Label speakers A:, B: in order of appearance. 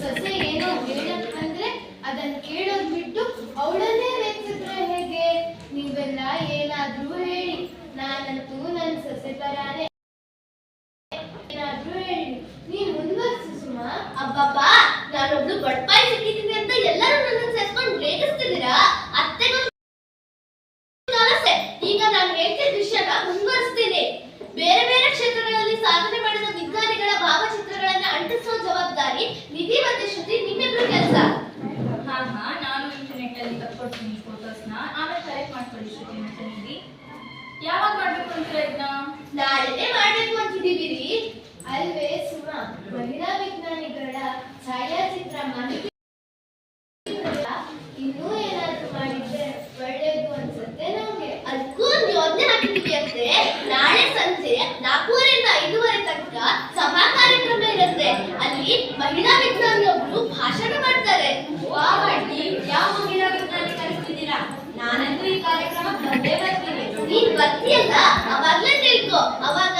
A: ಸೊಸೆ ಏನೋ ಹೇಳಕ್ಕಂದ್ರೆ ಅದನ್ನ ಕೇಳೋದ್ ಬಿಟ್ಟು ಅವಳನ್ನೇ ಮೆಚ್ಚಿದ್ರೆ ಹೇಗೆ? ನೀವೆಲ್ಲ ಏನಾದ್ರೂ ಹೇಳಿ, ನಾನಂತೂ ನನ್ನ ಸೊಸೆ ತರಾನೇ. ಏನಾದ್ರೂ ಹೇಳಿ, ನೀನ್ ಮುಂದುವರ್ಸು ಸುಮಾ.
B: ಅಬ್ಬಬ್ಬ, ನಾನೊಬ್ಳು ಬಡ್ಪಾಯಿ ಸಿಕ್ಕಿದ್ದೀನಿ ಅಂತ ಎಲ್ಲರೂ ನನ್ನ ಸೇರ್ಸ್ಕೊಂಡು ರೇಗಿಸ್ತಿದ್ದೀರಾ? ಅತ್ತೆಗೊಂದು ಈಗ ನಾನು ಹೇಳ್ತಿದ್ದ ವಿಷಯನ ಮುಂದುವರಿಸ್ತೀನಿ. ಬೇರೆ ಬೇರೆ ಕ್ಷೇತ್ರಗಳಲ್ಲಿ ಸಾಧನೆ ಮಾಡಿದ ವಿಜ್ಞಾನಿಗಳ ಭಾವಚಿತ್ರಗಳನ್ನ ಅಂಟಿಸೋ ಜವಾಬ್ದಾರಿ ನಿಧಿ ಮತ್ತೆ ಶ್ರುತಿ ನಿಮ್ಮಿಬ್ರು ಕೆಲಸ.
C: ಹಾ, ನಾನು ಇಂಟರ್ನೆಟ್ ಅಲ್ಲಿ ತಕ್ಕೊಡ್ತೀನಿ ಫೋಟೋಸ್ನ, ಆಮೇಲೆ ಕಲೆಕ್ಟ್ ಮಾಡ್ಕೊಳ್ಳಿ ಶ್ರುತಿ ಮತ್ತೆ ನಿಧಿ. ಯಾವಾಗ ಮಾಡ್ಬೇಕು ಅಂತೀರಾ ಇದನ್ನ?
B: ನಾಳೆನೇ ಮಾಡ್ಬೇಕು ಅಂತಿದ್ದೀವಿ.
A: ಅಲ್ವೇ ಸುಮಾ, ಮಹಿಳಾ ವಿಜ್ಞಾನಿಗಳ ಛಾಯಾಚಿತ್ರ ಮಾಹಿತಿ ಇನ್ನೂ ಏನಾದ್ರೂ ಮಾಡಿದ್ರೆ ಒಳ್ಳೇದು ಅನ್ಸುತ್ತೆ ನಮ್ಗೆ.
B: ಅದಕ್ಕೂ ಒಂದು ಯೋಜನೆ ಹಾಕಿದ್ದೀವಿ ಅಂತೆ. ನಾಳೆ ಸಂಜೆ 4ರಿಂದ 5 ತನಕ ಸಭಾ ಕಾರ್ಯಕ್ರಮ ಇರುತ್ತೆ. ಅಲ್ಲಿ ಮಹಿಳಾ ವಿಜ್ಞಾನಿಯೊಬ್ರು ಭಾಷಣ ಮಾಡ್ತಾರೆ.
C: ಯಾವ ಮಹಿಳಾ ವಿಜ್ಞಾನಿ ಕರೆಸ್ತಿದ್ದೀರಾ? ನಾನಂತೂ ಈ ಕಾರ್ಯಕ್ರಮ ಬಂದೇ ಬರ್ತೀನಿ.
B: ನೀನ್ ಬರ್ತೀಯಲ್ಲ, ಅವಾಗ್ಲೇ ತಿಳ್ಕೊ. ಅವಾಗ